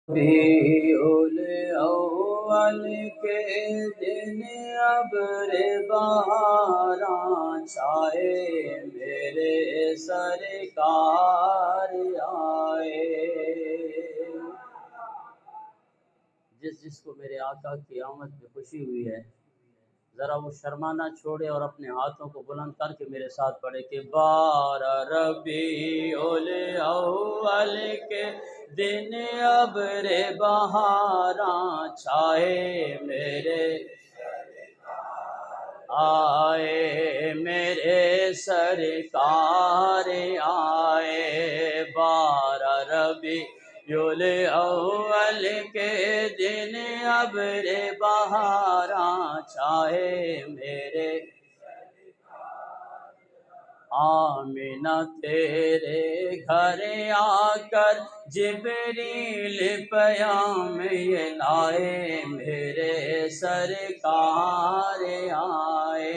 ربیع الاول کے دن ابر بہاراں چھائے میرے سرکار آئے۔ جس کو میرے آقا کی آمد میں خوشی ہوئی ہے ذرا وہ شرما نہ چھوڑے اور اپنے ہاتھوں کو بلند کر کے میرے ساتھ پڑھے کہ 12 ربیع الاول کے دن ابر بہاراں چھائے میرے آئے میرے سرکار آئے۔ 12 ربیع الاول کے دن ابر بہاراں چھائے میرے آمینہ تیرے گھر آ کر جبریل پیام یہ لائے میرے سرکار آئے۔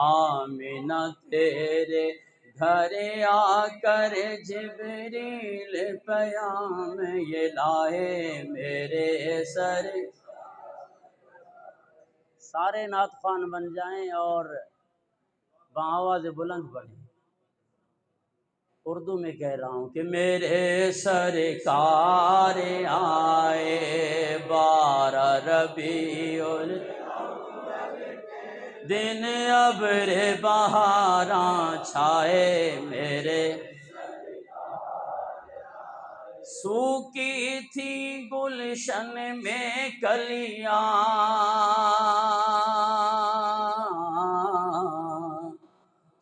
آمینہ تیرے گھر آ کر جبریل پیام یہ لائے میرے سارے نعت خوان بن جائیں اور بآواز بلند پڑھیں۔ اردو میں کہہ رہا ہوں کہ میرے سرکار آئے 12 ربیع دن ابر بہاراں چھائے میرے سوکھی تھی گلشن میں کلیاں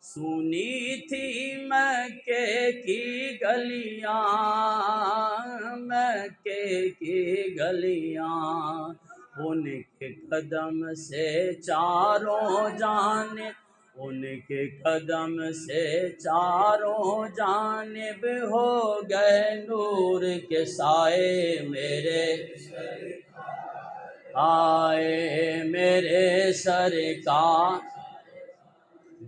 سنی تھی مکے کی گلیاں مکے کی گلیاں ان کے قدم سے چاروں جانب ان کے قدم سے چاروں جانب ہو گئے نور کے سائے میرے آئے میرے سرکار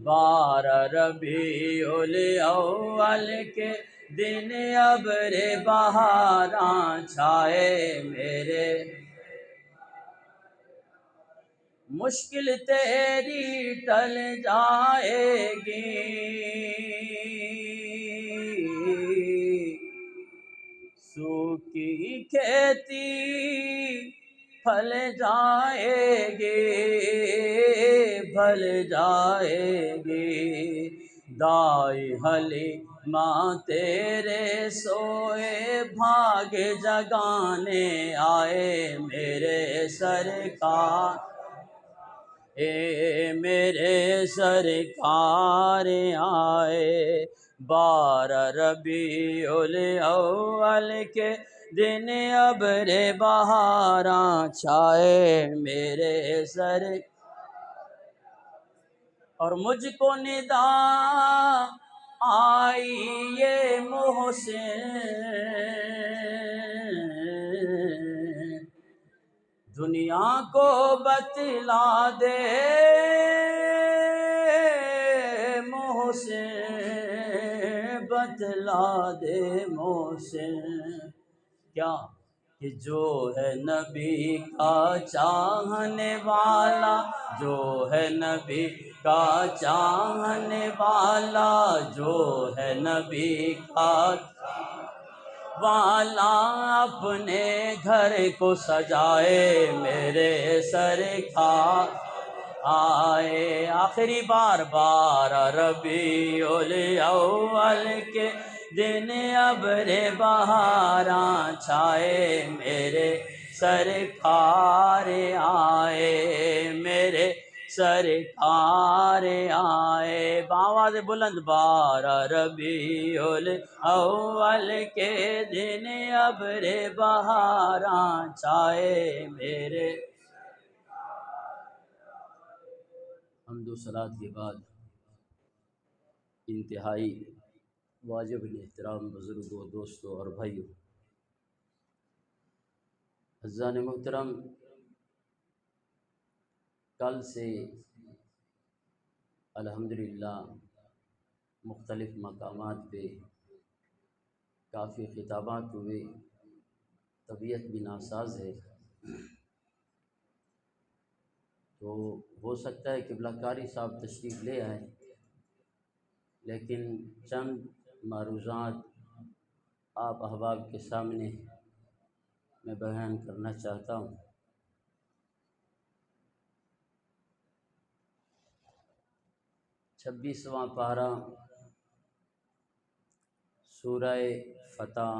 12 ربیع الاول کے دن ابر بہاراں چھائے میرے مشکل تیری ٹل جائے گی سوکھی کھیتی پھل جائے گی پھل جائے گی دائی حلیمہ تیرے سوئے بھاگ جگانے آئے میرے سرکار اے میرے سرکار آئے 12 ربیع الاول کے دن ابر بہاراں چھائے میرے اور مجھ کو ندا آئی یہ محسن دنیا کو بتلا دے محسن بتلا دے محسن کیا کہ جو ہے نبی کا چاہنے والا جو ہے نبی کا چاہنے والا جو ہے نبی کا والا اپنے گھر کو سجائے میرے سرکار آئے آخری بار 12 ربیع الاول کے دن ابر بہاراں چھائے میرے سرکار آئے میرے سرکار آئے بآواز بلند 12 ربیع الاول کے دن ابر بہاراں چھائے میرے حمد و صلات کے بعد انتہائی واجب الاحترام بزرگوں دوستوں اور بھائیوں عزیزان محترم کل سے الحمدللہ مختلف مقامات پہ کافی خطابات ہوئے طبیعت بھی ناساز ہے، تو ہو سکتا ہے قبلہ کاری صاحب تشریف لے آئے، لیکن چند معروضات آپ احباب کے سامنے میں بیان کرنا چاہتا ہوں۔ 26واں پارہ سورہ فتح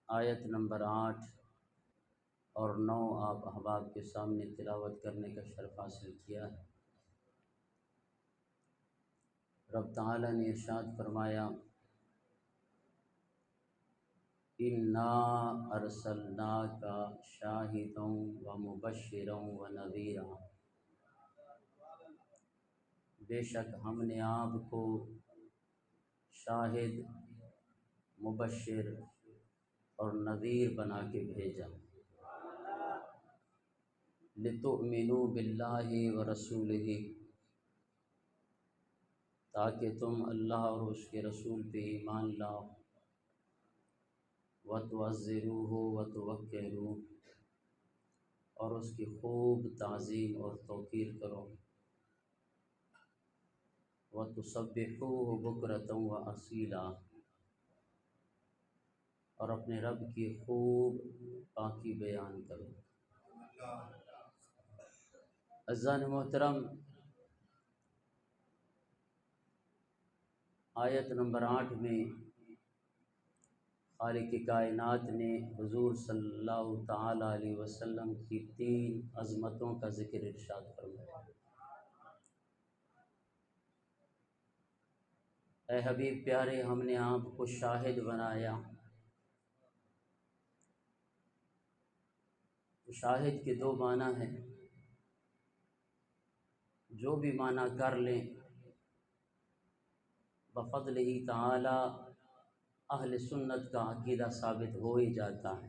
آیت نمبر 8 اور 9 آپ احباب کے سامنے تلاوت کرنے کا شرف حاصل کیا ہے۔ رب تعالیٰ نے ارشاد فرمایا، اِنَّا أَرْسَلْنَاكَ شَاهِدًا وَمُبَشِّرًا وَنَذِيرًا، بے شک ہم نے آپ کو شاہد، مبشر اور نذیر بنا کے بھیجا، لِتُؤْمِنُوا بِاللَّهِ وَرَسُولِهِ، تاکہ تم اللہ اور اس کے رسول پہ ایمان لاؤ، وَتُعَزِّرُوهُ وَتُوَقِّرُوهُ، اور اس کی خوب تعظیم اور توقیر کرو، وَتُسَبِّحُوهُ بُكْرَةً وَأَصِيلًا، اور اپنے رب کی خوب پاکی بیان کرو۔ عزیزان محترم، آیت نمبر 8 میں خالق کائنات نے حضور صلی اللہ تعالیٰ علیہ وسلم کی 3 عظمتوں کا ذکر ارشاد فرمایا۔ اے حبیب پیارے، ہم نے آپ کو شاہد بنایا۔ شاہد کے 2 معنی ہیں، جو بھی معنی کر لیں، بفضلہ تعالی اہل سنت کا عقیدہ ثابت ہو ہی جاتا ہے۔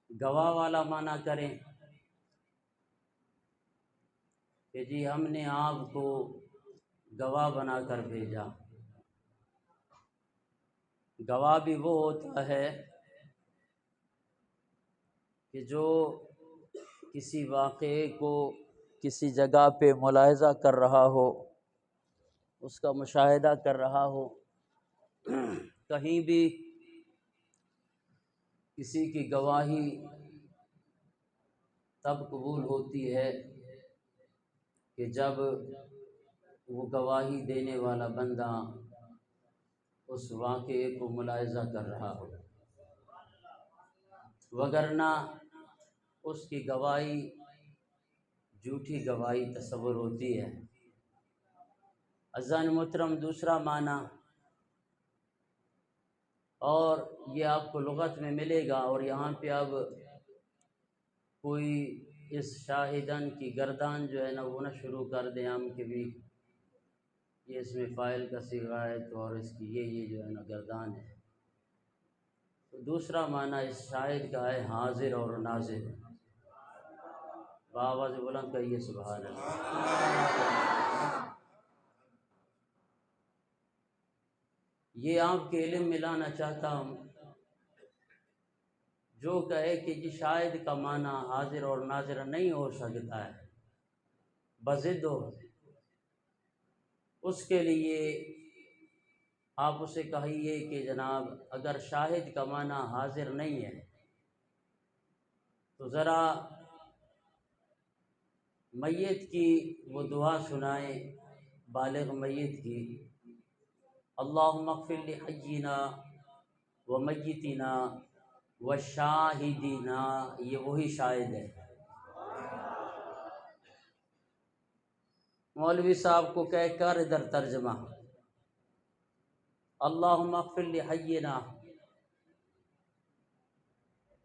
گواہ والا معنی کریں کہ جی ہم نے آپ کو گواہ بنا کر بھیجا۔ گواہ بھی وہ ہوتا ہے کہ جو کسی واقعے کو کسی جگہ پہ ملاحظہ کر رہا ہو، اس کا مشاہدہ کر رہا ہو، کہیں بھی کسی کی گواہی تب قبول ہوتی ہے کہ جب وہ گواہی دینے والا بندہ اس واقعے کو ملاحظہ کر رہا ہو، وگرنہ اس کی گواہی جھوٹی گواہی تصور ہوتی ہے۔ عزیزان محترم، دوسرا معنی، اور یہ آپ کو لغت میں ملے گا، اور یہاں پہ اب کوئی اس شاہدن کی گردان جو ہے نا وہ نہ شروع کر دیں ہم کہ بھی یہ اس میں فاعل کا صیغہ ہے تو اور اس کی یہ جو ہے نا گردان ہے۔ تو دوسرا معنی اس شاہد کا ہے حاضر اور ناظر۔ بآواز بلند کہیے سبحان اللہ۔ یہ آپ کے علم میں لانا چاہتا ہوں، جو کہے کہ جی شاہد کا معنی حاضر اور ناظر نہیں ہو سکتا ہے، بضد ہو، اس کے لیے آپ اسے کہیے کہ جناب اگر شاہد کا معنی حاضر نہیں ہے تو ذرا میت کی وہ دعا سنائیں، بالغ میت کی، اللہم اغفر لحینا ومیتنا وشاہدینا، یہ وہی شاہد ہے۔ مولوی صاحب کو کہہ کر ادھر ترجمہ، اللہم اغفر لحینا،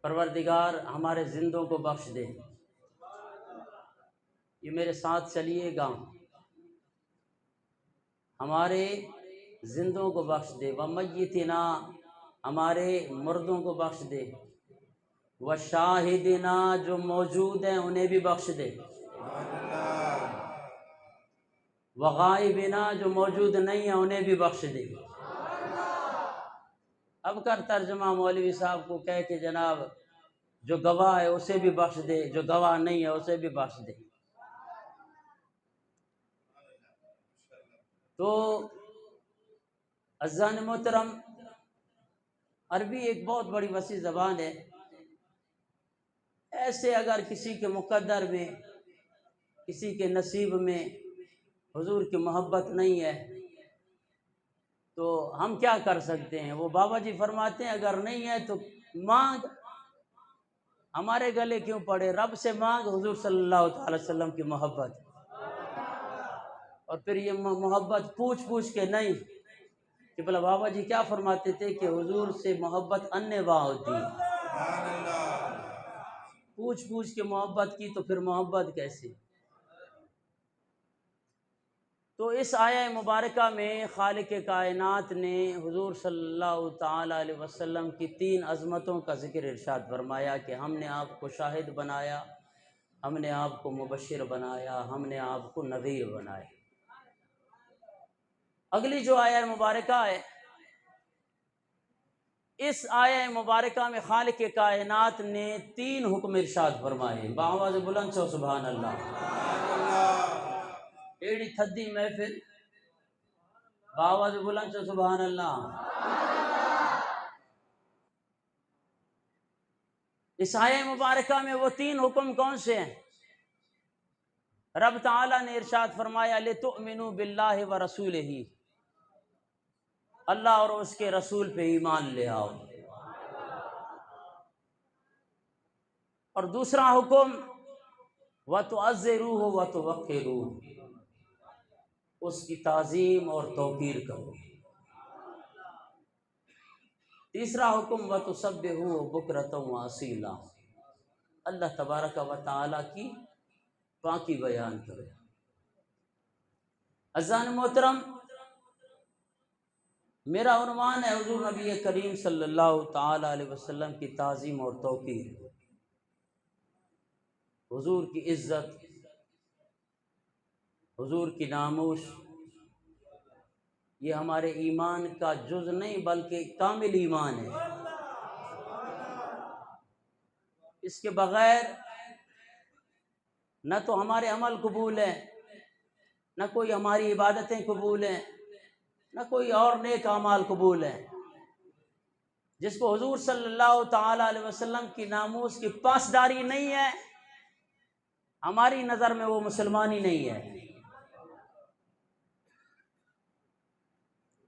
پروردگار ہمارے زندوں کو بخش دے، یہ میرے ساتھ چلیے گا، ہمارے زندوں کو بخش دے، ومیتنا، ہمارے مردوں کو بخش دے، وشاہدنا، جو موجود ہیں انہیں بھی بخش دے، وغائبنا، جو موجود نہیں ہیں انہیں بھی بخش دے۔ اب کر ترجمہ مولوی صاحب کو کہہ کہ جناب جو گواہ ہے اسے بھی بخش دے، جو گواہ نہیں ہے اسے بھی بخش دے۔ تو عزیزان محترم، عربی ایک بہت بڑی وسیع زبان ہے۔ ایسے اگر کسی کے مقدر میں، کسی کے نصیب میں حضور کی محبت نہیں ہے تو ہم کیا کر سکتے ہیں؟ وہ بابا جی فرماتے ہیں اگر نہیں ہے تو مانگ، ہمارے گلے کیوں پڑے، رب سے مانگ حضور صلی اللہ تعالی وسلم کی محبت، اور پھر یہ محبت پوچھ پوچھ کے نہیں کہ بلا بابا جی کیا فرماتے تھے کہ حضور سے محبت انے واہ ہوتی ہے، پوچھ پوچھ کے محبت کی تو پھر محبت کیسے؟ تو اس آیہ مبارکہ میں خالق کائنات نے حضور صلی اللہ تعالی علیہ وسلم کی 3 عظمتوں کا ذکر ارشاد فرمایا کہ ہم نے آپ کو شاہد بنایا، ہم نے آپ کو مبشر بنایا، ہم نے آپ کو نذیر بنایا۔ اگلی جو آیہ مبارکہ ہے، اس آیہ مبارکہ میں خالق کائنات نے 3 حکم ارشاد فرمائے۔ بآواز بلند سے سبحان اللہ۔ ایڑی تھدی محفل، بآواز بلند سے سبحان اللہ۔ اس آیہ مبارکہ میں وہ 3 حکم کون سے ہیں؟ رب تعالیٰ نے ارشاد فرمایا لِتُؤْمِنُوا بِاللَّهِ وَرَسُولِهِ، اللہ اور اس کے رسول پہ ایمان لے آؤ۔ اور دوسرا حکم وَتُعَزِّرُوهُ وَتُوَقِّرُوهُ، اس کی تعظیم اور توقیر کرو۔ تیسرا حکم وَتُسَبِّحُوهُ بُكْرَةً وَأَصِيلًا، اللہ تبارک و تعالیٰ کی پاکی بیان کرو۔ عزیزان محترم، میرا عنوان ہے حضور نبی کریم صلی اللہ تعالی علیہ وسلم کی تعظیم اور توقیر، حضور کی عزت، حضور کی ناموس، یہ ہمارے ایمان کا جز نہیں بلکہ کامل ایمان ہے۔ اس کے بغیر نہ تو ہمارے عمل قبول ہیں، نہ کوئی ہماری عبادتیں قبول ہیں، نہ کوئی اور نیک اعمال قبول ہیں۔ جس کو حضور صلی اللہ تعالی علیہ وسلم کی ناموس کی پاسداری نہیں ہے، ہماری نظر میں وہ مسلمان ہی نہیں ہے۔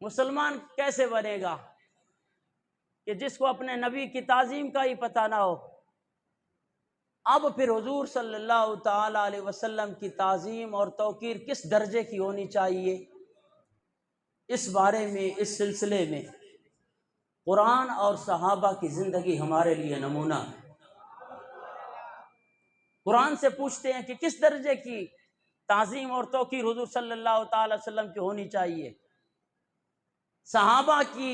مسلمان کیسے بنے گا کہ جس کو اپنے نبی کی تعظیم کا ہی پتہ نہ ہو؟ اب پھر حضور صلی اللہ تعالی علیہ وسلم کی تعظیم اور توقیر کس درجے کی ہونی چاہیے، اس بارے میں، اس سلسلے میں قرآن اور صحابہ کی زندگی ہمارے لیے نمونہ ہے۔ قرآن سے پوچھتے ہیں کہ کس درجے کی تعظیم اور توقیر حضور صلی اللہ تعالی وسلم کی ہونی چاہیے۔ صحابہ کی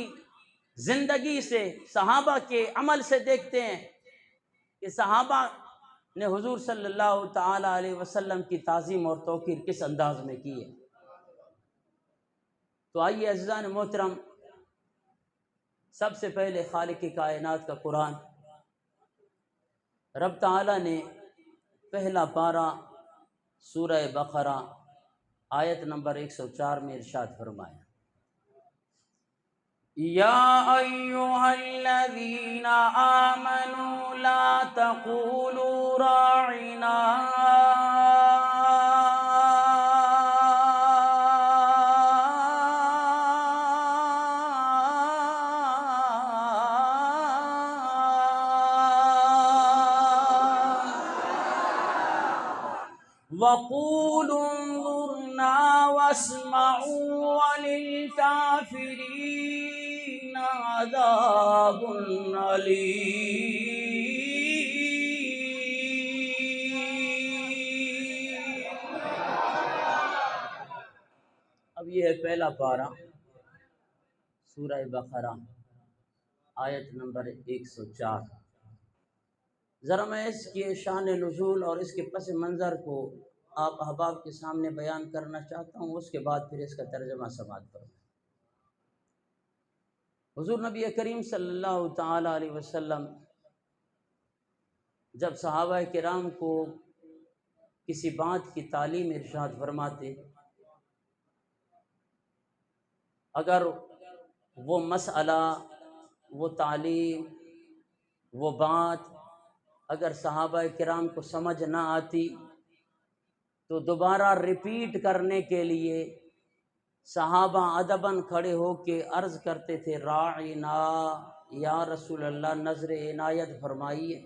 زندگی سے، صحابہ کے عمل سے دیکھتے ہیں کہ صحابہ نے حضور صلی اللہ تعالی علیہ وسلم کی تعظیم اور توقیر کس انداز میں کی ہے۔ تو آئیے عزیزان محترم، سب سے پہلے خالق کائنات کا قرآن، رب تعالیٰ نے پہلا پارہ سورہ بقرہ آیت نمبر 104 میں ارشاد فرمایا، یا ایھا الذین آمنوا لا تقولوا راعنا وقولوا انظرنا واسمعوا وللکافرین عذاب علیم۔ اب یہ ہے پہلا پارہ سورہ بقرہ آیت نمبر 104۔ ذرا میں اس کے شان نزول اور اس کے پس منظر کو آپ احباب کے سامنے بیان کرنا چاہتا ہوں، اس کے بعد پھر اس کا ترجمہ سماعت کروں۔ حضور نبی کریم صلی اللہ تعالی علیہ وسلم جب صحابہ کرام کو کسی بات کی تعلیم ارشاد فرماتے، اگر وہ مسئلہ، وہ تعلیم، وہ بات اگر صحابہ کرام کو سمجھ نہ آتی تو دوبارہ ریپیٹ کرنے کے لیے صحابہ ادباً کھڑے ہو کے عرض کرتے تھے، راعنا یا رسول اللہ، نظر عنایت فرمائیے۔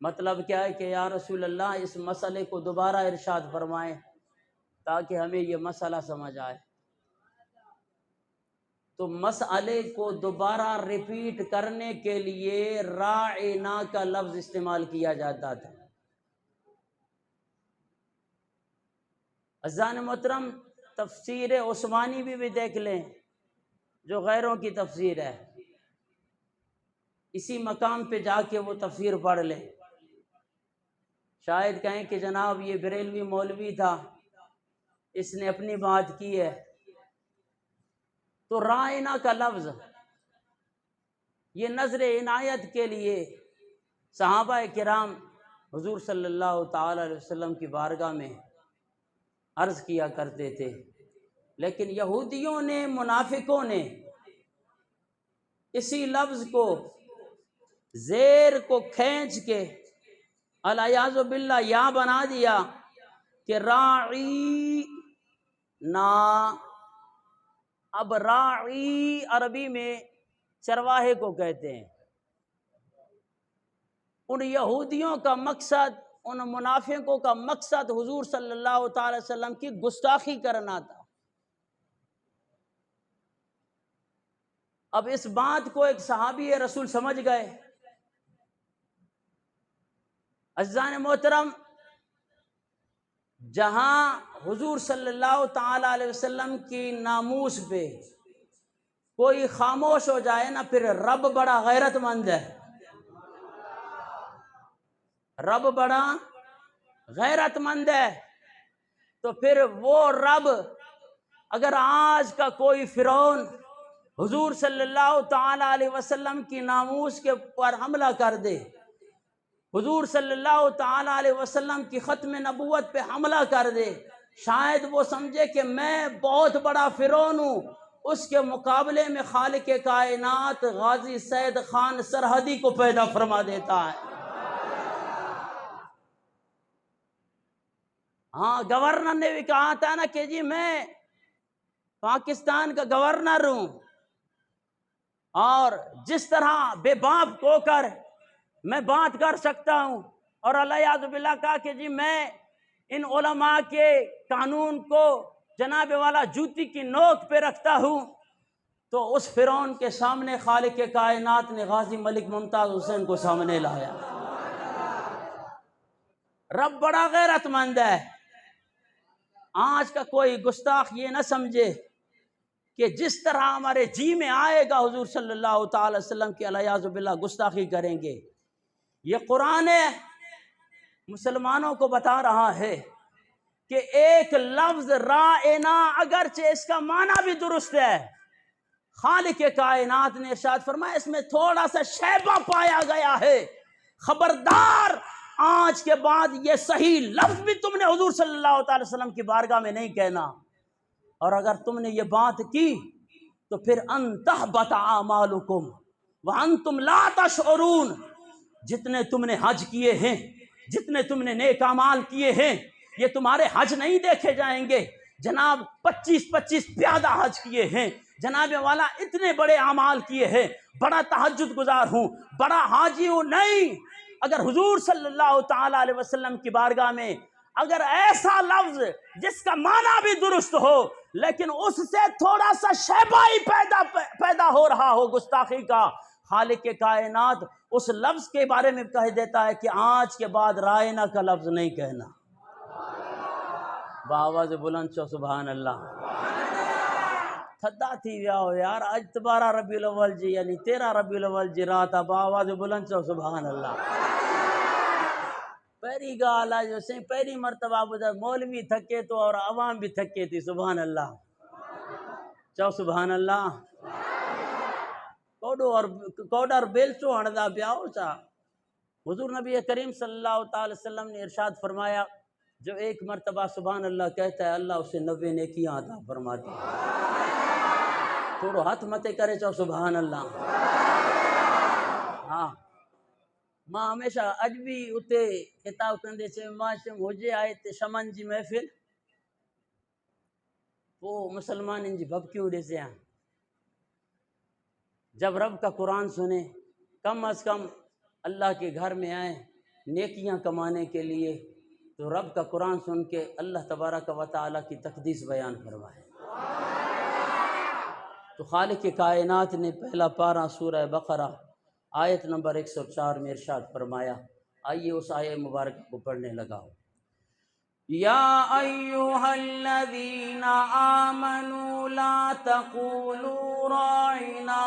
مطلب کیا ہے کہ یا رسول اللہ اس مسئلے کو دوبارہ ارشاد فرمائیں تاکہ ہمیں یہ مسئلہ سمجھ آئے۔ تو مسئلے کو دوبارہ ریپیٹ کرنے کے لیے راعنا کا لفظ استعمال کیا جاتا تھا۔ عزیزان محترم، تفسیر عثمانی بھی دیکھ لیں جو غیروں کی تفسیر ہے، اسی مقام پہ جا کے وہ تفسیر پڑھ لیں۔ شاید کہیں کہ جناب یہ بریلوی مولوی تھا، اس نے اپنی بات کی ہے۔ تو رائنا کا لفظ یہ نظر عنایت کے لیے صحابہ کرام حضور صلی اللہ تعالی علیہ وسلم کی بارگاہ میں عرض کیا کرتے تھے، لیکن یہودیوں نے، منافقوں نے اسی لفظ کو زیر کو کھینچ کے الیاذ باللہ یا بنا دیا کہ راعی نا۔ اب راعی عربی میں چرواہے کو کہتے ہیں۔ ان یہودیوں کا مقصد، ان منافقوں کا مقصد حضور صلی اللہ تعالی وسلم کی گستاخی کرنا تھا۔ اب اس بات کو ایک صحابی رسول سمجھ گئے۔ عزیزان محترم، جہاں حضور صلی اللہ تعالی علیہ وسلم کی ناموس پہ کوئی خاموش ہو جائے نا، پھر رب بڑا غیرت مند ہے۔ رب بڑا غیرت مند ہے، تو پھر وہ رب اگر آج کا کوئی فرعون حضور صلی اللہ تعالی علیہ وسلم کی ناموس کے پر حملہ کر دے، حضور صلی اللہ تعالی علیہ وسلم کی ختم نبوت پہ حملہ کر دے، شاید وہ سمجھے کہ میں بہت بڑا فرعون ہوں، اس کے مقابلے میں خالق کائنات غازی سید خان سرحدی کو پیدا فرما دیتا ہے۔ ہاں، گورنر نے بھی کہا تھا نا کہ جی میں پاکستان کا گورنر ہوں، اور جس طرح بے باپ کو کر میں بات کر سکتا ہوں، اور الیاذ باللہ کہا کہ جی میں ان علماء کے قانون کو جناب والا جوتی کی نوک پہ رکھتا ہوں، تو اس فرعون کے سامنے خالق کائنات نے غازی ملک ممتاز حسین کو سامنے لایا۔ رب بڑا غیرت مند ہے۔ آج کا کوئی گستاخ یہ نہ سمجھے کہ جس طرح ہمارے جی میں آئے گا حضور صلی اللہ تعالی وسلم کی الیاذ باللہ گستاخی کریں گے۔ یہ قرآن مسلمانوں کو بتا رہا ہے کہ ایک لفظ رائنا اگرچہ اس کا معنی بھی درست ہے، خالق کائنات نے ارشاد فرمایا اس میں تھوڑا سا شیبہ پایا گیا ہے، خبردار آج کے بعد یہ صحیح لفظ بھی تم نے حضور صلی اللہ تعالی وسلم کی بارگاہ میں نہیں کہنا، اور اگر تم نے یہ بات کی تو پھر انتحبط اعمالکم وانتم لا تشعرون۔ جتنے تم نے حج کیے ہیں، جتنے تم نے نیک اعمال کیے ہیں، یہ تمہارے حج نہیں دیکھے جائیں گے۔ جناب 25 پیادہ حج کیے ہیں، جناب والا اتنے بڑے اعمال کیے ہیں، بڑا تہجد گزار ہوں، بڑا حاجی ہوں، نہیں۔ اگر حضور صلی اللہ تعالی علیہ وسلم کی بارگاہ میں اگر ایسا لفظ جس کا معنی بھی درست ہو لیکن اس سے تھوڑا سا شیبہ ہی پیدا ہو رہا ہو گستاخی کا، خالق کائنات اس لفظ کے بارے میں کہہ دیتا ہے کہ آج کے بعد رائنا کا لفظ نہیں کہنا۔ بآواز بلند چو سبحان اللہ۔ تھدا تھی ویا ہو یار، آج 12 ربیع الاول جی یعنی 13 ربیع الاول جی رات ہے، بآواز بلند چو سبحان اللہ۔ پہلی گال آج ویسے پہلی مرتبہ بدر مولوی تھکے تو اور عوام بھی تھکے تھی، سبحان اللہ۔ چاو سبحان اللہ کوڈر بیلچو ہندا بیاو چا حضور نبی کریم صلی اللہ تعالی وسلم نے ارشاد فرمایا جو ایک مرتبہ سبحان اللہ کہتا ہے اللہ اسے 90 نیکیاں عطا فرماتی ہے۔ تھوڑو ہاتھ متے کرے چاو سبحان اللہ۔ ہاں ماں ہمیشہ اج بھی اتے خطاب کندے چے ماں شم ہوجے آئے تے شمن جی محفل وہ مسلمان ان جی بھب کیوں دے سے ہیں جب رب کا قرآن سنیں کم از کم اللہ کے گھر میں آئیں نیکیاں کمانے کے لیے تو رب کا قرآن سن کے اللہ تبارک و تعالیٰ کی تقدیس بیان کروائے۔ تو خالق کائنات نے پہلا پارہ سورہ بقرہ آیت نمبر 104 میں ارشاد فرمایا، آئیے اس آیت مبارکہ کو پڑھنے لگا۔ یا ایہا الذین آمنوا لا تقولوا راعنا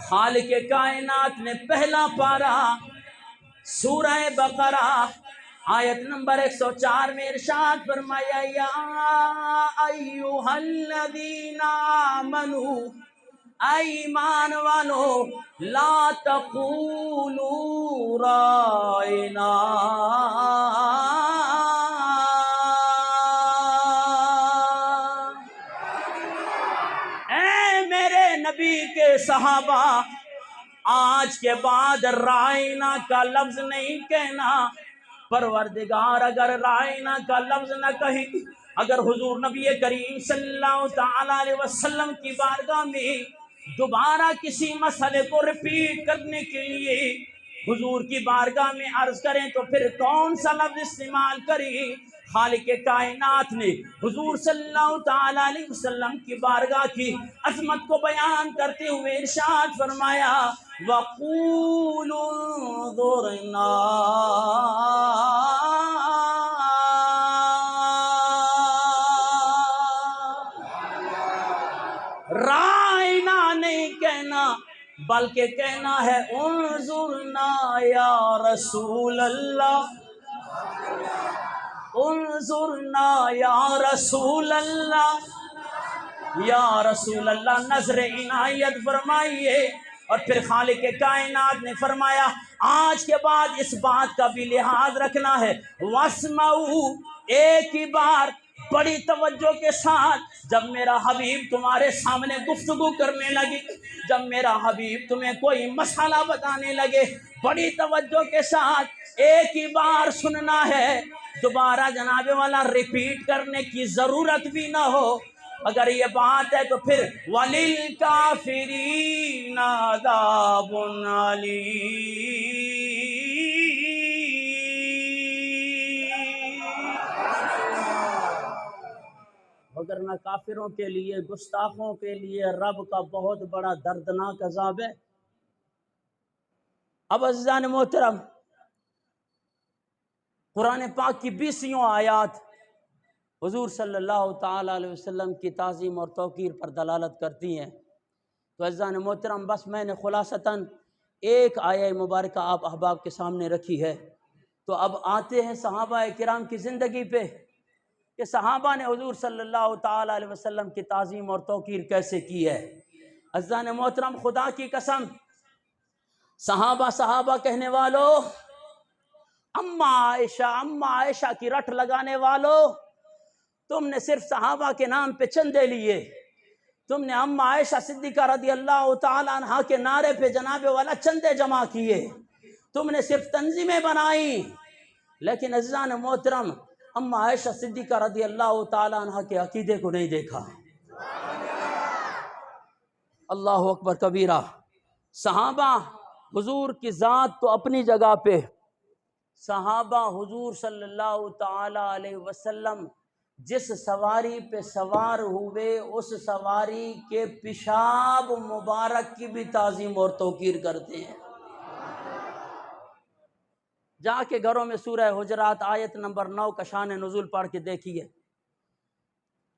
خالق کائنات نے پہلا پارہ سورہ بقرہ آیت نمبر 104 میں ارشاد فرمایا، یا ایھا الذین آمنوا ایمان والو لا تقولوا رائنا اے میرے نبی کے صحابہ آج کے بعد رائنا کا لفظ نہیں کہنا۔ پروردگار اگر رائنا کا لفظ نہ کہیں، اگر حضور نبی کریم صلی اللہ تعالیٰ علیہ وسلم کی بارگاہ میں دوبارہ کسی مسئلے کو ریپیٹ کرنے کے لیے حضور کی بارگاہ میں عرض کریں تو پھر کون سا لفظ استعمال کریں؟ خالق کائنات نے حضور صلی اللہ تعالیٰ علیہ وسلم کی بارگاہ کی عظمت کو بیان کرتے ہوئے ارشاد فرمایا، وَقُولُوا انظُرْنَا رائنا نہیں کہنا بلکہ کہنا ہے انظرنا یا رسول اللہ، انظرنا یا رسول اللہ، یا رسول اللہ نظر عنایت فرمائیے۔ اور پھر خالق کائنات نے فرمایا آج کے بعد اس بات کا بھی لحاظ رکھنا ہے، واسمعوا، ایک ہی بار بڑی توجہ کے ساتھ جب میرا حبیب تمہارے سامنے گفتگو کرنے لگے، جب میرا حبیب تمہیں کوئی مسئلہ بتانے لگے، بڑی توجہ کے ساتھ ایک ہی بار سننا ہے، دوبارہ جناب والا ریپیٹ کرنے کی ضرورت بھی نہ ہو۔ اگر یہ بات ہے تو پھر وَلِلْكَافِرِينَ عَذَابٌ عَلِيمٌ۔ وگرنہ کافروں کے لیے، گستاخوں کے لیے رب کا بہت بڑا دردناک عذاب ہے۔ اب عزیزان محترم، قرآن پاک کی 20 آیات حضور صلی اللہ تعالیٰ علیہ وسلم کی تعظیم اور توقیر پر دلالت کرتی ہیں۔ تو عزیزان محترم بس میں نے خلاصتاً ایک آیہ مبارکہ آپ احباب کے سامنے رکھی ہے۔ تو اب آتے ہیں صحابہ کرام کی زندگی پہ کہ صحابہ نے حضور صلی اللہ تعالیٰ علیہ وسلم کی تعظیم اور توقیر کیسے کی ہے۔ عزیزان محترم خدا کی قسم، صحابہ کہنے والوں، اما عائشہ کی رٹ لگانے والوں، تم نے صرف صحابہ کے نام پہ چندے لیے، تم نے اما عائشہ صدیقہ رضی اللہ تعالیٰ عنہ کے نعرے پہ جناب والا چندے جمع کیے، تم نے صرف تنظیمیں بنائی، لیکن عزیزان محترم اما عائشہ صدیقہ رضی اللہ تعالیٰ عنہ کے عقیدے کو نہیں دیکھا۔ اللہ اکبر کبیرہ۔ صحابہ حضور کی ذات تو اپنی جگہ پہ، صحابہ حضور صلی اللہ تعالیٰ علیہ وسلم جس سواری پہ سوار ہوئے اس سواری کے پیشاب مبارک کی بھی تعظیم اور توقیر کرتے ہیں۔ جا کے گھروں میں سورہ حجرات آیت نمبر 9 کا شان نزول پڑھ کے دیکھیے،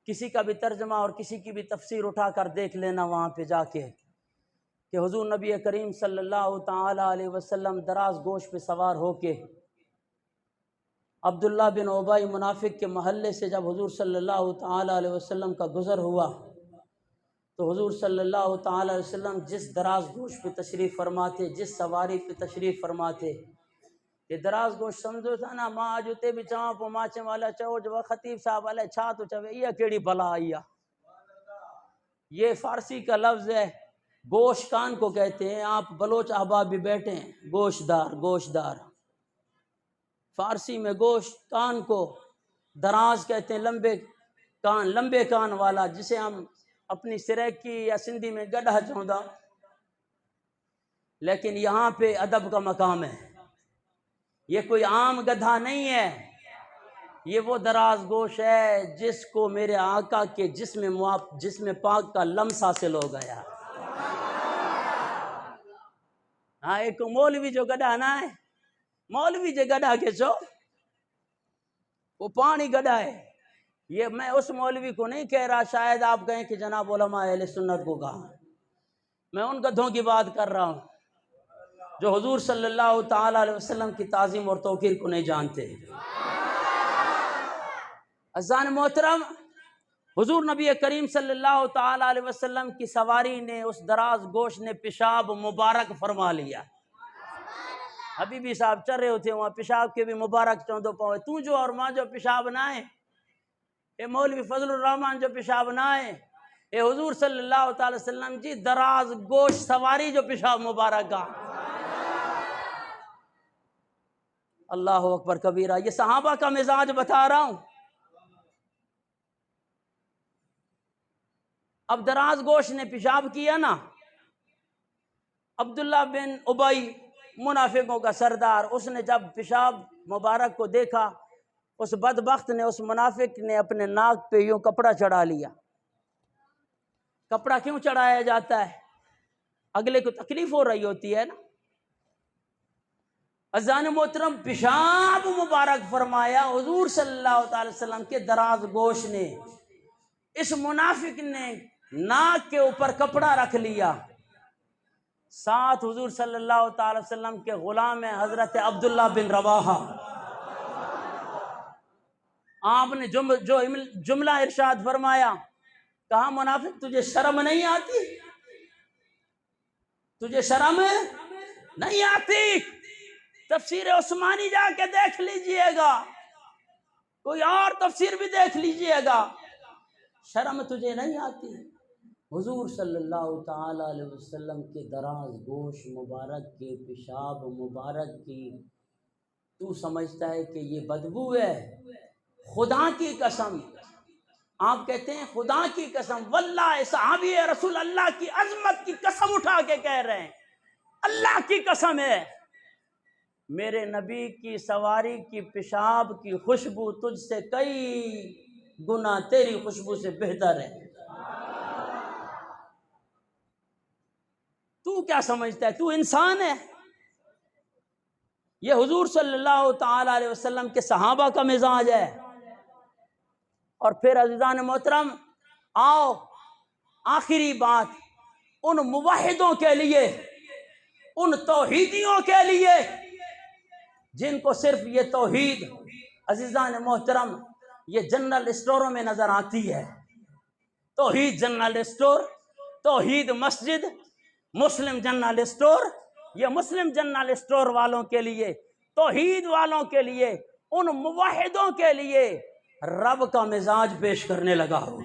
کسی کا بھی ترجمہ اور کسی کی بھی تفسیر اٹھا کر دیکھ لینا وہاں پہ جا کے۔ کہ حضور نبی کریم صلی اللہ تعالی علیہ وسلم دراز گوش پہ سوار ہو کے عبداللہ بن ابی منافق کے محلے سے جب حضور صلی اللہ تعالی علیہ وسلم کا گزر ہوا تو حضور صلی اللہ تعالی علیہ وسلم جس دراز گوش پہ تشریف فرماتے، جس سواری پہ تشریف فرماتے، یہ دراز گوش سمجھو تھا نا، ماں جوتے بھی چاہاں پو ماچے والا چاہو جو خطیب صاحب علیہ چھا تو چوے یہ کیڑی بلا آئی ہے۔ یہ فارسی کا لفظ ہے، گوش کان کو کہتے ہیں، آپ بلوچ احباب بھی بیٹھے ہیں، گوشت دار فارسی میں گوشت کان کو دراز کہتے ہیں، لمبے کان والا، جسے ہم اپنی سریکی یا سندھی میں گڈھا چوندا، لیکن یہاں پہ ادب کا مقام ہے، یہ کوئی عام گدھا نہیں ہے، یہ وہ دراز گوش ہے جس کو میرے آقا کے جسم پاک کا لمس حاصل ہو گیا۔ ہاں ایک مولوی جو گڈھا نہ ہے، مولوی جو گڈھا کے چو وہ پانی گڈھا ہے، یہ میں اس مولوی کو نہیں کہہ رہا، شاید آپ کہیں کہ جناب علماء اہل سنت کو کہا، میں ان گدھوں کی بات کر رہا ہوں جو حضور صلی اللہ تعالی علیہ وسلم کی تعظیم اور توقیر کو نہیں جانتے۔ عزیزان محترم، حضور نبی کریم صلی اللہ تعالی علیہ وسلم کی سواری نے، اس دراز گوش نے پیشاب مبارک فرما لیا۔ حبیبی صاحب چل رہے ہوتے وہاں، پیشاب کے بھی مبارک چوندو پاؤں، تو جو اور ماں جو پیشاب نہ ہے، اے مولوی فضل الرحمن جو پیشاب نہ ہے، اے حضور صلی اللہ تعالی وسلم جی دراز گوش سواری جو پیشاب مبارک کا۔ اللہ اکبر کبیرہ، یہ صحابہ کا مزاج بتا رہا ہوں۔ اب دراز گوش نے پیشاب کیا نا، عبداللہ بن ابی منافقوں کا سردار، اس نے جب پیشاب مبارک کو دیکھا، اس بدبخت نے، اس منافق نے اپنے ناک پہ یوں کپڑا چڑھا لیا۔ کپڑا کیوں چڑھایا جاتا ہے؟ اگلے کو تکلیف ہو رہی ہوتی ہے نا۔ عزیزان محترم، پیشاب مبارک فرمایا حضور صلی اللہ تعالی وسلم کے دراز گوش نے، اس منافق نے ناک کے اوپر کپڑا رکھ لیا، ساتھ حضور صلی اللہ تعالی وسلم کے غلام حضرت عبداللہ بن رواحہ، آپ نے جو جملہ ارشاد فرمایا، کہا منافق تجھے شرم نہیں آتی؟ تجھے شرم نہیں آتی؟ تفسیر عثمانی جا کے دیکھ لیجئے گا، کوئی اور تفسیر بھی دیکھ لیجئے گا، شرم تجھے نہیں آتی؟ حضور صلی اللہ تعالی علیہ وسلم کے دراز گوش مبارک کے پیشاب مبارک کی تو سمجھتا ہے کہ یہ بدبو ہے؟ خدا کی قسم، آپ کہتے ہیں خدا کی قسم، واللہ صحابی رسول اللہ کی عظمت کی قسم اٹھا کے کہہ رہے ہیں، اللہ کی قسم ہے، میرے نبی کی سواری کی پیشاب کی خوشبو تجھ سے کئی گنا تیری خوشبو سے بہتر ہے۔ تو کیا سمجھتا ہے؟ تو انسان ہے؟ یہ حضور صلی اللہ تعالی علیہ وسلم کے صحابہ کا مزاج ہے۔ اور پھر عزیزان محترم، آؤ آخری بات، ان موحدوں کے لیے، ان توحیدیوں کے لیے جن کو صرف یہ توحید، عزیزان محترم، یہ جنرل اسٹوروں میں نظر آتی ہے، توحید جنرل اسٹور، توحید مسجد، مسلم جنرل اسٹور، یہ مسلم جنرل اسٹور والوں کے لیے، توحید والوں کے لیے، ان موحدوں کے لیے رب کا مزاج پیش کرنے لگا ہوں،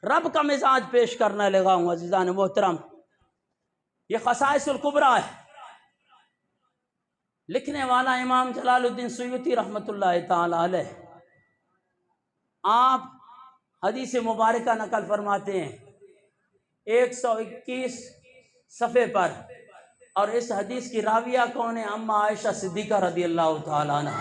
رب کا مزاج پیش کرنے لگا ہوں۔ عزیزان محترم، یہ خصائص الکبریٰ ہے، لکھنے والا امام جلال الدین سیوطی رحمۃ اللہ تعالی علیہ، آپ حدیث مبارکہ نقل فرماتے ہیں 121 صفحے پر، اور اس حدیث کی راویہ کون ہے؟ اما عائشہ صدیقہ رضی اللہ تعالی عنہ،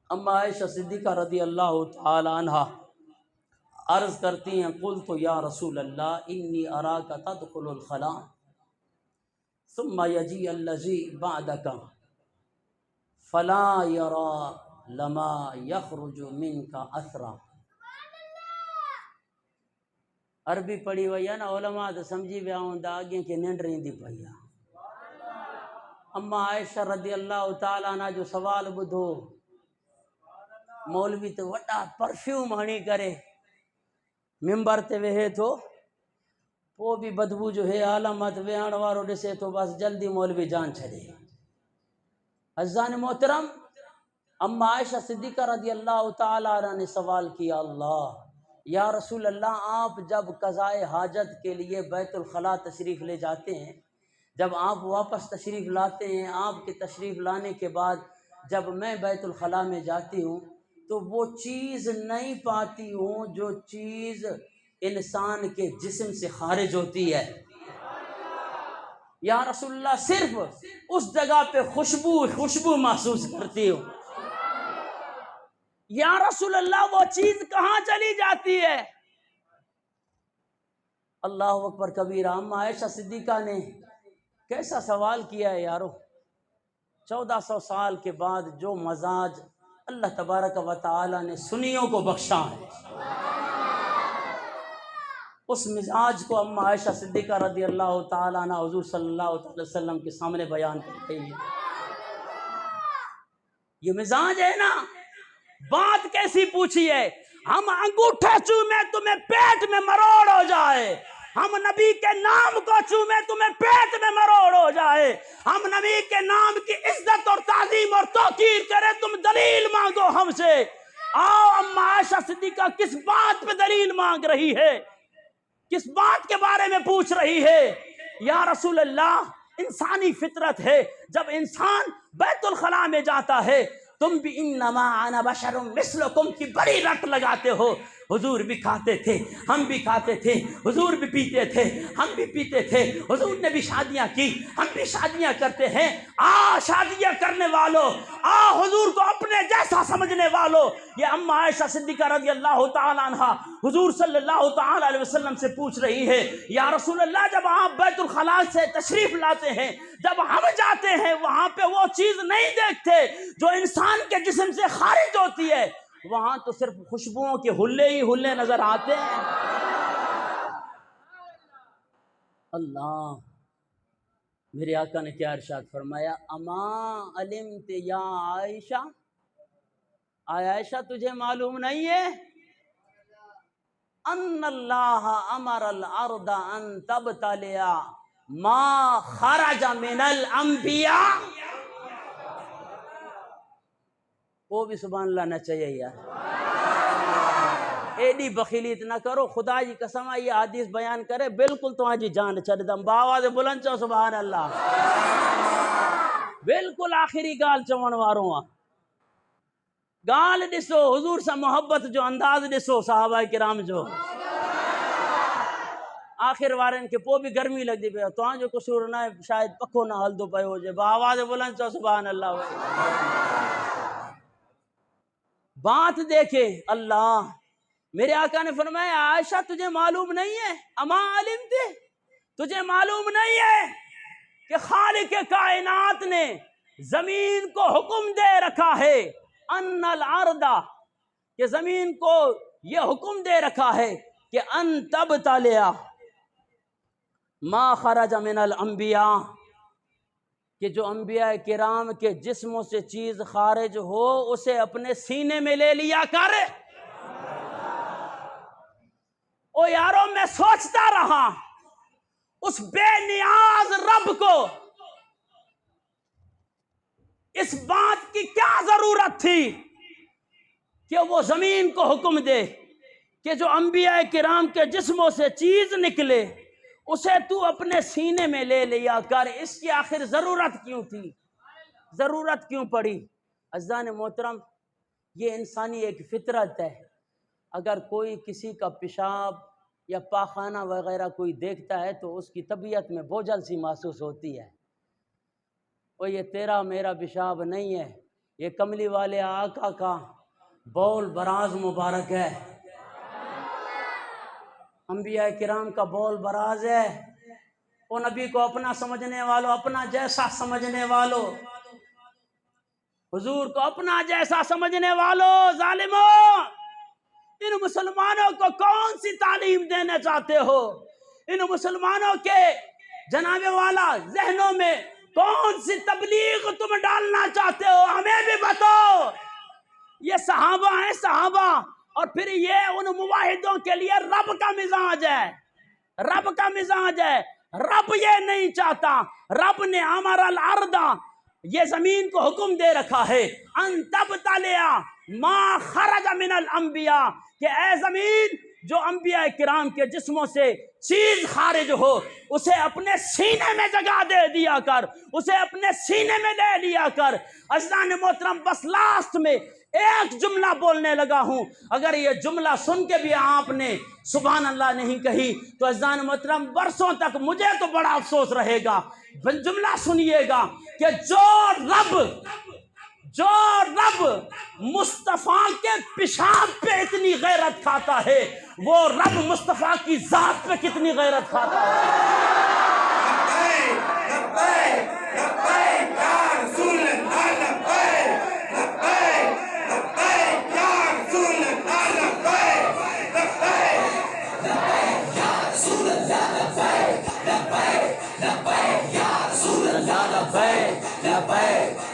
اما عائشہ صدیقہ رضی اللہ تعالی عنہ عرض کرتی ہیں، قلت یا رسول اللہ انی اراک تدخل الخلاء ثم یجیء الذی بعدک فلا یرا لما یخرج منک اثرا، عربی پڑھی ہوئی ہے نا علماء تو سمجھی ویا ہوں آگے کہ ننڈ رہندی پئی ہے۔ اما عائشہ رضی اللہ تعالیٰ عنہ جو سوال بدھو، مولوی تو وڈا پرفیوم ہنی کرے ممبر تے وہے تو وہ بھی بدبو جو ہے عالمت ویان وارو ڈسے تو بس جلدی مولوی جان چھڑے۔ عزیزان محترم، اما عائشہ صدیقہ رضی اللہ تعالیٰ عنہ نے سوال کیا، اللہ یا رسول اللہ، آپ جب قضائے حاجت کے لیے بیت الخلاء تشریف لے جاتے ہیں، جب آپ واپس تشریف لاتے ہیں، آپ کے تشریف لانے کے بعد جب میں بیت الخلاء میں جاتی ہوں تو وہ چیز نہیں پاتی ہوں جو چیز انسان کے جسم سے خارج ہوتی ہے۔ یا رسول اللہ، صرف اس جگہ پہ خوشبو محسوس کرتی ہوں۔ یا رسول اللہ، وہ چیز کہاں چلی جاتی ہے؟ اللہ اکبر کبیرہ، اما عائشہ صدیقہ نے کیسا سوال کیا ہے یارو۔ 1400 سال کے بعد جو مزاج اللہ تبارک و تعالی نے سنیوں کو بخشا ہے، اس مزاج کو اما عائشہ صدیقہ رضی اللہ تعالیٰ عنہ حضور صلی اللہ علیہ وسلم کے سامنے بیان کر رہی ہے۔ یہ مزاج ہے نا، بات کیسی پوچھی ہے، ہم انگوٹھے چومے تمہیں پیٹ میں مروڑ ہو جائے، ہم نبی کے نام کو چومے تمہیں پیٹ میں مروڑ ہو جائے، ہم نبی کے نام کی عزت اور تعظیم اور توقیر کرے، تم دلیل مانگو ہم سے۔ آؤ، اما عائشہ صدیقہ کس بات پہ دلیل مانگ رہی ہے، کس بات کے بارے میں پوچھ رہی ہے؟ یا رسول اللہ، انسانی فطرت ہے، جب انسان بیت الخلاء میں جاتا ہے تم بھی انما انا بشر مثلکم کی بڑی رٹ لگاتے ہو۔ حضور بھی کھاتے تھے، ہم بھی کھاتے تھے، حضور بھی پیتے تھے، ہم بھی پیتے تھے، حضور نے بھی شادیاں کی، ہم بھی شادیاں کرتے ہیں۔ شادیاں کرنے والوں، حضور کو اپنے جیسا سمجھنے والوں، یہ اما عائشہ صدیقہ رضی اللہ تعالیٰ عنہ حضور صلی اللہ تعالیٰ علیہ وسلم سے پوچھ رہی ہے، یا رسول اللہ، جب آپ بیت الخلاء سے تشریف لاتے ہیں، جب ہم جاتے ہیں وہاں پہ وہ چیز نہیں دیکھتے جو انسان کے جسم سے خارج ہوتی ہے، وہاں تو صرف خوشبوؤں کے ہلے ہی ہلے نظر آتے ہیں۔ اللہ، میرے آقا نے کیا ارشاد فرمایا، اما علمت یا عائشہ، عائشہ تجھے معلوم نہیں ہے، ان اللہ امر الارض ان تبتلع ما خرج من الانبیاء۔ وہ بھی سبحان اللہ نہ چاہیے یار، ایڈی بخیلیت نہ کرو، خدا جی قسم یہ حدیث بیان کرے بالکل تو آجی جان چھڑ دم، باواز بلند چو سبحان اللہ، بالکل آخری گال چون واروں گال ڈسو، حضور سے محبت جو انداز ڈسو صحابہ کرام جو آخر وارن کے پو بھی گرمی لگ دی پہ تو جو قصور نہ شاید پکو نہ حل دو پہ ہو جائے، باواز بلند چو سبحان اللہ۔ بات دیکھے اللہ، میرے آقا نے فرمایا، عائشہ تجھے معلوم نہیں ہے، اما علم تھے، تجھے معلوم نہیں ہے کہ خالق کائنات نے زمین کو حکم دے رکھا ہے، ان الارض، کہ زمین کو یہ حکم دے رکھا ہے کہ ان تبتلع ما خرج من الانبیاء، کہ جو انبیاء کرام کے جسموں سے چیز خارج ہو اسے اپنے سینے میں لے لیا کر۔ او یارو، میں سوچتا رہا اس بے نیاز رب کو اس بات کی کیا ضرورت تھی کہ وہ زمین کو حکم دے کہ جو انبیاء کرام کے جسموں سے چیز نکلے اسے تو اپنے سینے میں لے لیا کر، اس کی آخر ضرورت کیوں تھی، ضرورت کیوں پڑی؟ عزیزان محترم، یہ انسانی ایک فطرت ہے، اگر کوئی کسی کا پیشاب یا پاخانہ وغیرہ کوئی دیکھتا ہے تو اس کی طبیعت میں بوجھل سی محسوس ہوتی ہے، اور یہ تیرا میرا پیشاب نہیں ہے، یہ کملی والے آقا کا بول براز مبارک ہے، انبیاء کرام کا بول براز ہے، وہ نبی کو اپنا سمجھنے والوں، اپنا جیسا سمجھنے والوں، حضور کو اپنا جیسا سمجھنے والوں، ظالموں، ان مسلمانوں کو کون سی تعلیم دینا چاہتے ہو؟ ان مسلمانوں کے جناب والا ذہنوں میں کون سی تبلیغ تم ڈالنا چاہتے ہو؟ ہمیں بھی بتاؤ۔ یہ صحابہ ہیں صحابہ، اور پھر یہ ان موحدوں کے لیے رب کا مزاج ہے، رب کا مزاج ہے۔ رب یہ نہیں چاہتا، رب نے امر الارض، یہ زمین کو حکم دے رکھا ہے، ان تبتلع ما خرج من الانبیاء، کہ اے زمین جو انبیاء کرام کے جسموں سے چیز خارج ہو اسے اپنے سینے میں جگہ دے دیا کر، اسے اپنے سینے میں لے لیا کر۔ عزیزان محترم، بس لاسٹ میں ایک جملہ بولنے لگا ہوں، اگر یہ جملہ سن کے بھی آپ نے سبحان اللہ نہیں کہی تو عزیزان محترم برسوں تک مجھے تو بڑا افسوس رہے گا۔ جملہ سنیے گا کہ جو رب مصطفیٰ کے پیشاب پہ اتنی غیرت کھاتا ہے، وہ رب مصطفیٰ کی ذات پہ کتنی غیرت کھاتا ہے۔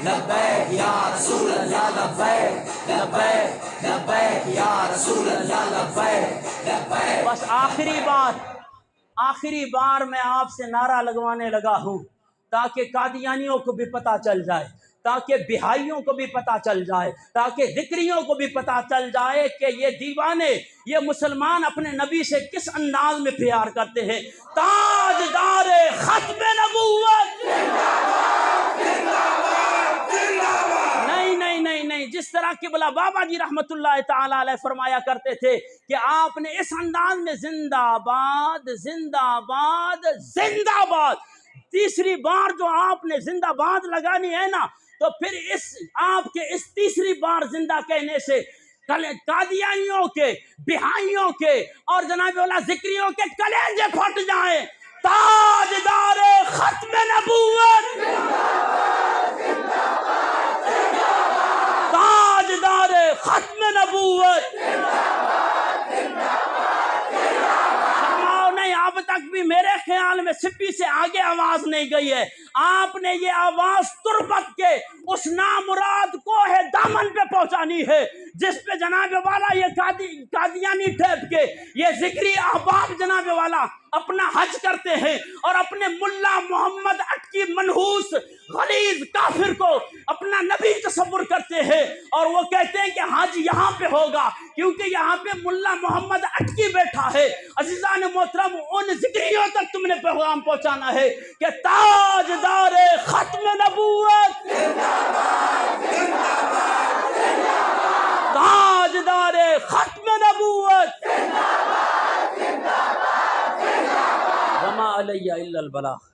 لبیک یا رسول اللہ، لبیک لبیک لبیک یا رسول اللہ، لبیک لبیک۔ بس آخری بار میں آپ سے نعرہ لگوانے لگا ہوں تاکہ قادیانیوں کو بھی پتہ چل جائے، تاکہ بہائیوں کو بھی پتہ چل جائے، تاکہ ذکریوں کو بھی پتہ چل جائے کہ یہ دیوانے، یہ مسلمان اپنے نبی سے کس انداز میں پیار کرتے ہیں۔ تاجدار ختم نبوت، نہیں، جس طرح قبلہ بابا جی رحمت اللہ تعالی علیہ فرمایا کرتے تھے کہ آپ نے اس انداز میں زندہ آباد زندہ آباد زندہ آباد، تیسری بار جو آپ نے زندہ آباد لگانی ہے نا، تو پھر آپ کے اس تیسری بار زندہ کہنے سے قادیانیوں کے، بہائیوں کے اور جناب والا ذکریوں کے کلیجے پھٹ جائیں۔ تاجدار ختم نبوت، تاجدار ختم نبوت، نہیں اب تک بھی میرے خیال میں سپی سے آگے آواز نہیں گئی ہے۔ آپ نے یہ آواز تربت کے اس نامراد کوہ دامن پہ پہنچانی ہے جس پہ جناب والا یہ قادیانی ٹھہر کے یہ ذکری احباب جناب والا اپنا حج کرتے ہیں اور اپنے ملا محمد اٹکی منحوس غلیظ کافر کو اپنا نبی تصور کرتے ہیں، اور وہ کہتے ہیں کہ حج یہاں پہ ہوگا کیونکہ یہاں پہ ملا محمد اٹکی بیٹھا ہے۔ عزیزان محترم، ان ذکریوں تک تم نے پیغام پہنچانا ہے کہ تاجدار ختم نبوت، تاجدار ختم نبوت، وما علی الا البلاغ۔